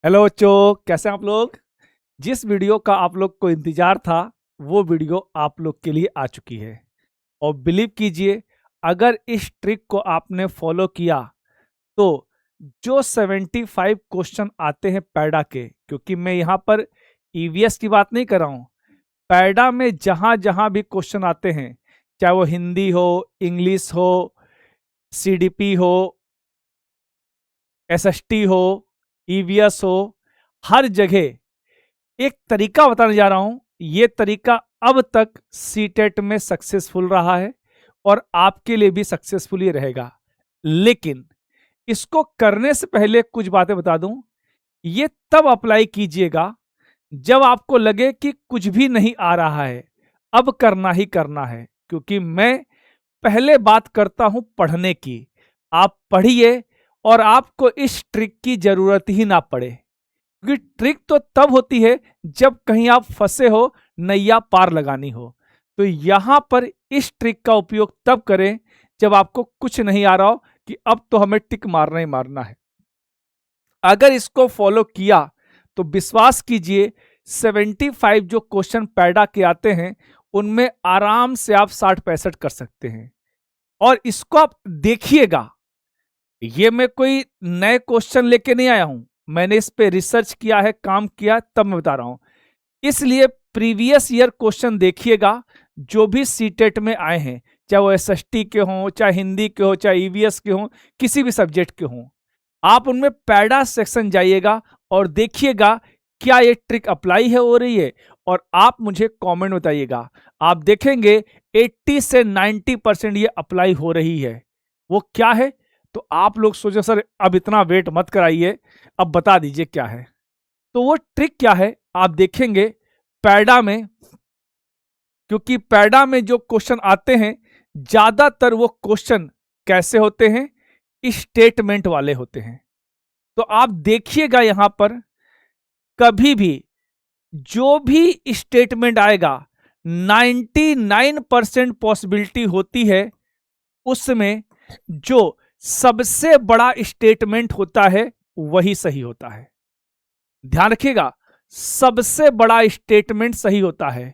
Hello बच्चों, कैसे हैं आप लोग। जिस वीडियो का आप लोग को इंतजार था वो वीडियो आप लोग के लिए आ चुकी है। और बिलीव कीजिए, अगर इस ट्रिक को आपने फॉलो किया तो जो 75 क्वेश्चन आते हैं पैडा के, क्योंकि मैं यहाँ पर ईवीएस की बात नहीं कर रहा हूँ, पैडा में जहां जहां भी क्वेश्चन आते हैं, चाहे वो हिंदी हो, इंग्लिश हो, सीडीपी हो, एसएसटी हो, ईवीएस हो, हर जगह एक तरीका बताने जा रहा हूं। ये तरीका अब तक सीटेट में सक्सेसफुल रहा है और आपके लिए भी सक्सेसफुल ही रहेगा। लेकिन इसको करने से पहले कुछ बातें बता दूं। ये तब अप्लाई कीजिएगा जब आपको लगे कि कुछ भी नहीं आ रहा है, अब करना ही करना है। क्योंकि मैं पहले बात करता हूं पढ़ने की। आप पढ़िए और आपको इस ट्रिक की जरूरत ही ना पड़े, क्योंकि ट्रिक तो तब होती है जब कहीं आप फंसे हो, नैया पार लगानी हो। तो यहां पर इस ट्रिक का उपयोग तब करें जब आपको कुछ नहीं आ रहा हो कि अब तो हमें टिक मारना ही मारना है। अगर इसको फॉलो किया तो विश्वास कीजिए, 75 जो क्वेश्चन पैडा के आते हैं उनमें आराम से आप 60-65 कर सकते हैं। और इसको आप देखिएगा, ये मैं कोई नए क्वेश्चन लेके नहीं आया हूं, मैंने इस पे रिसर्च किया है, काम किया, तब मैं बता रहा हूं। इसलिए प्रीवियस ईयर क्वेश्चन देखिएगा जो भी सीटेट में आए हैं, चाहे वो एसएसटी के हों, चाहे हिंदी के हों, चाहे ईवीएस के हों, किसी भी सब्जेक्ट के हों, आप उनमें पैडा सेक्शन जाइएगा और देखिएगा क्या ये ट्रिक अप्लाई है हो रही है, और आप मुझे कमेंट बताइएगा। आप देखेंगे 80 से 90% ये अप्लाई हो रही है। वो क्या है तो आप लोग सोचो सर अब इतना वेट मत कराइए, अब बता दीजिए क्या है। तो वो ट्रिक क्या है आप देखेंगे पैडा में, क्योंकि पैडा में जो क्वेश्चन आते हैं ज्यादातर वो क्वेश्चन कैसे होते हैं, स्टेटमेंट वाले होते हैं। तो आप देखिएगा यहां पर कभी भी जो भी स्टेटमेंट आएगा 99% पॉसिबिलिटी होती है उसमें जो सबसे बड़ा स्टेटमेंट होता है वही सही होता है। ध्यान रखिएगा, सबसे बड़ा स्टेटमेंट सही होता है।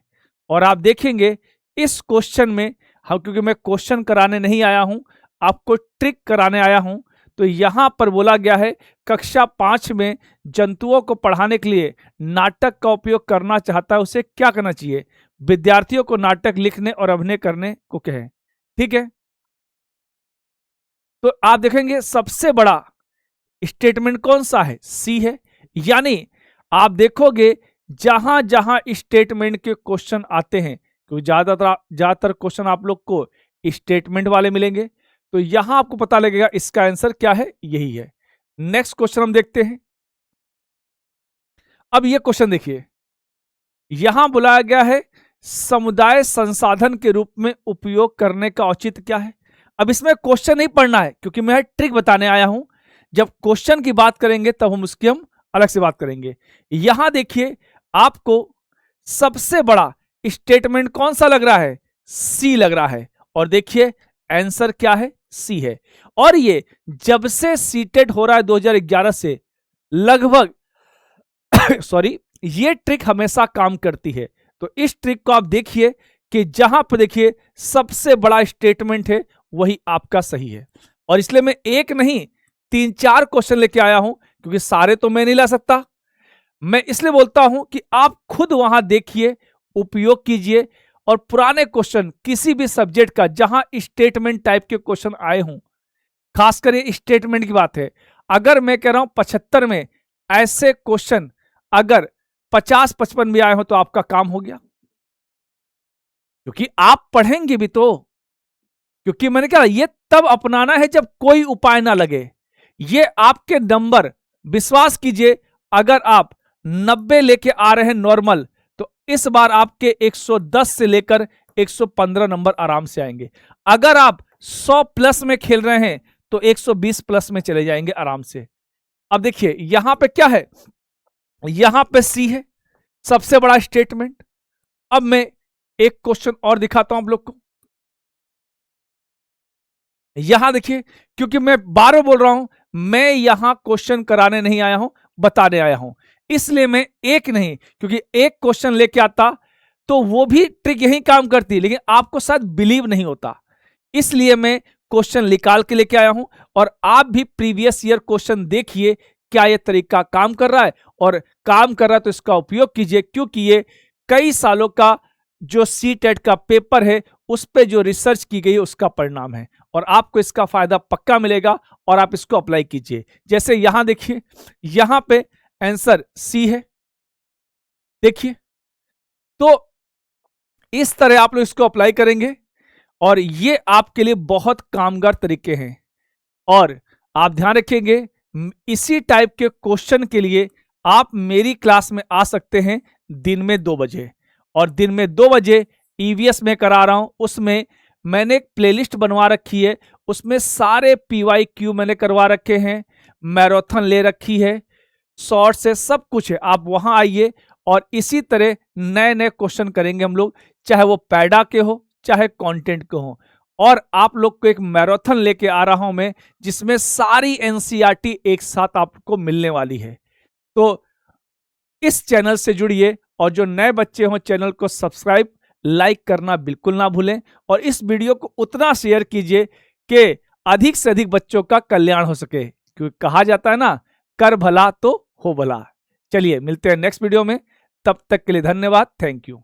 और आप देखेंगे इस क्वेश्चन में, हम क्योंकि मैं क्वेश्चन कराने नहीं आया हूं, आपको ट्रिक कराने आया हूं, तो यहां पर बोला गया है कक्षा 5 में जंतुओं को पढ़ाने के लिए नाटक का उपयोग करना चाहता है, उसे क्या करना चाहिए। विद्यार्थियों को नाटक लिखने और अभिनय करने को कहें। ठीक है, तो आप देखेंगे सबसे बड़ा स्टेटमेंट कौन सा है, सी है। यानी आप देखोगे जहां जहां स्टेटमेंट के क्वेश्चन आते हैं, क्योंकि ज्यादातर क्वेश्चन आप लोग को स्टेटमेंट वाले मिलेंगे, तो यहां आपको पता लगेगा इसका आंसर क्या है, यही है। नेक्स्ट क्वेश्चन हम देखते हैं। अब ये क्वेश्चन देखिए, यहां बुलाया गया है समुदाय संसाधन के रूप में उपयोग करने का औचित्य क्या है। अब इसमें क्वेश्चन नहीं पढ़ना है क्योंकि मैं ट्रिक बताने आया हूं। जब क्वेश्चन की बात करेंगे तब हम अलग से बात करेंगे। यहां देखिए आपको सबसे बड़ा स्टेटमेंट कौन सा लग रहा है, सी लग रहा है। और देखिए आंसर क्या है, सी है। और ये जब से सीटेट हो रहा है 2011 से लगभग सॉरी, ये ट्रिक हमेशा काम करती है। तो इस ट्रिक को आप देखिए कि जहां पर देखिए सबसे बड़ा स्टेटमेंट है वही आपका सही है। और इसलिए मैं एक नहीं 3-4 क्वेश्चन लेके आया हूं, क्योंकि सारे तो मैं नहीं ला सकता। मैं इसलिए बोलता हूं कि आप खुद वहां देखिए, उपयोग कीजिए, और पुराने क्वेश्चन किसी भी सब्जेक्ट का जहां स्टेटमेंट टाइप के क्वेश्चन आए हों, खासकर ये स्टेटमेंट की बात है, अगर मैं कह रहा हूं 75 में ऐसे क्वेश्चन अगर 50-55 भी आए हो तो आपका काम हो गया, क्योंकि आप पढ़ेंगे भी तो। क्योंकि मैंने कहा ये तब अपनाना है जब कोई उपाय ना लगे। ये आपके नंबर, विश्वास कीजिए, अगर आप 90 लेके आ रहे हैं नॉर्मल, तो इस बार आपके 110 से लेकर 115 नंबर आराम से आएंगे। अगर आप 100 प्लस में खेल रहे हैं तो 120 प्लस में चले जाएंगे आराम से। अब देखिए यहां पे क्या है, यहां पे सी है सबसे बड़ा स्टेटमेंट। अब मैं एक क्वेश्चन और दिखाता हूं आप लोग को। यहां देखिए, क्योंकि मैं बार बार बोल रहा हूं, मैं यहां क्वेश्चन कराने नहीं आया हूं, बताने आया हूं। इसलिए मैं एक नहीं, क्योंकि एक क्वेश्चन लेके आता तो वो भी ट्रिक यही काम करती, लेकिन आपको शायद बिलीव नहीं होता। इसलिए मैं क्वेश्चन निकाल के लेके आया हूं, और आप भी प्रीवियस ईयर क्वेश्चन देखिए क्या ये तरीका काम कर रहा है, और काम कर रहा है तो इसका उपयोग कीजिए, क्योंकि ये कई सालों का जो सीटेट का पेपर है उस पे जो रिसर्च की गई उसका परिणाम है, और आपको इसका फायदा पक्का मिलेगा और आप इसको अप्लाई कीजिए। जैसे यहां देखिए, यहां पे आंसर सी है, देखिए, तो इस तरह आप लोग इसको अप्लाई करेंगे और ये आपके लिए बहुत कामगार तरीके हैं। और आप ध्यान रखेंगे, इसी टाइप के क्वेश्चन के लिए आप मेरी क्लास में आ सकते हैं दिन में 2 बजे, और दिन में 2 बजे ईवीएस में करा रहा हूं। उसमें मैंने एक प्लेलिस्ट बनवा रखी है, उसमें सारे पीवाईक्यू मैंने करवा रखे हैं, मैराथन ले रखी है, शॉर्ट से सब कुछ है। आप वहां आइए और इसी तरह नए नए क्वेश्चन करेंगे हम लोग, चाहे वो पैडा के हो चाहे कंटेंट के हो। और आप लोग को एक मैराथन लेके आ रहा हूं मैं, जिसमें सारी एनसीईआरटी एक साथ आपको मिलने वाली है। तो इस चैनल से जुड़िए, और जो नए बच्चे हो चैनल को सब्सक्राइब लाइक करना बिल्कुल ना भूलें, और इस वीडियो को उतना शेयर कीजिए कि अधिक से अधिक बच्चों का कल्याण हो सके, क्योंकि कहा जाता है ना, कर भला तो हो भला। चलिए मिलते हैं नेक्स्ट वीडियो में, तब तक के लिए धन्यवाद, थैंक यू।